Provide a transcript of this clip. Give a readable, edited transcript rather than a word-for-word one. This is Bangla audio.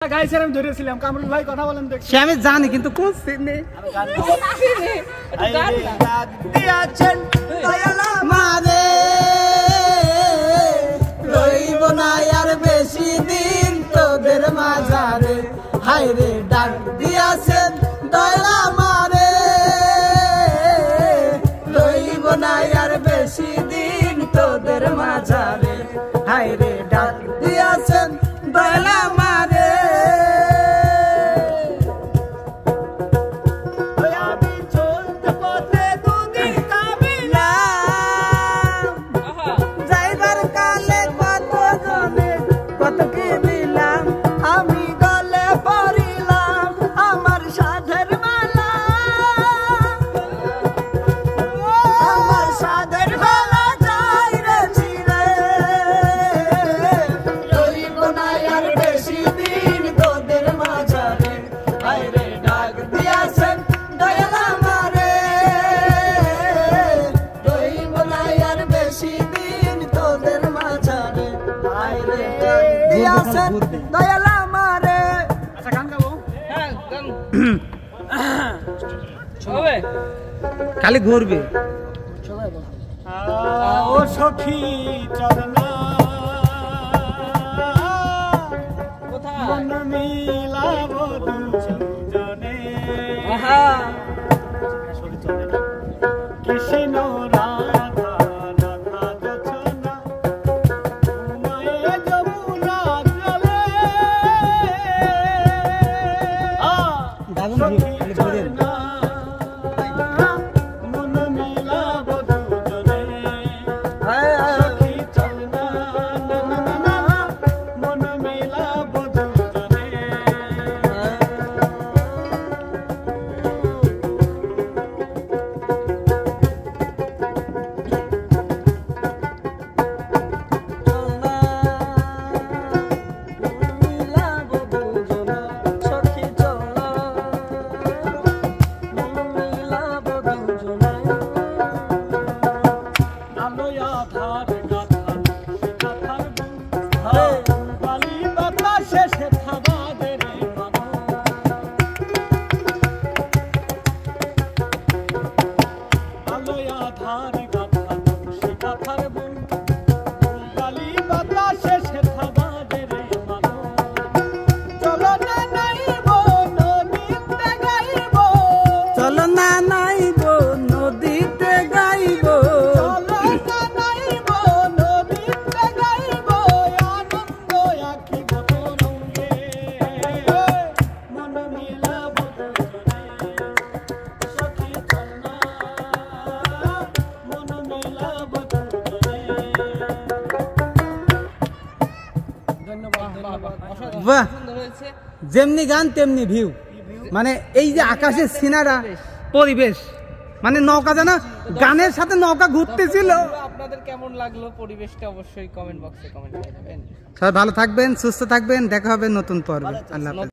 গাইস আমি ধরেছিলাম কামরুল ভাই কথা বলেন দেখি সে আমি জানি কিন্তু কোন সিনে দিয়াছেন দয়ালা মারে রইব না আর বেশি দিন তোদের মাঝারে হায় রে ডাক দিয়াছেন দয়ালা মারে রইব না আর বেশি দিন তোদের মাঝারে হায় রে ডাক দিয়াছেন দয়ালা মারে দয়ালা মারে আচ্ছা গান গাবো হ্যাঁ গান হবে খালি ঘুরবে ও সখী চরনা কোথায় মন মিলাবো দুজনে আহা কৃষ্ণ রাধা রাধা যচনা যেমনি গান তেমনি ভিউ মানে এই যে আকাশের সিনারা পরিবেশ মানে নৌকা জানা গানের সাথে নৌকা ঘুরতেছিল। আপনাদের কেমন লাগলো পরিবেশটা অবশ্যই কমেন্ট বক্সে কমেন্ট করে দেবেন। সবাই ভালো থাকবেন, সুস্থ থাকবেন, দেখা হবে নতুন পর্বে। আল্লাহ হাফেজ।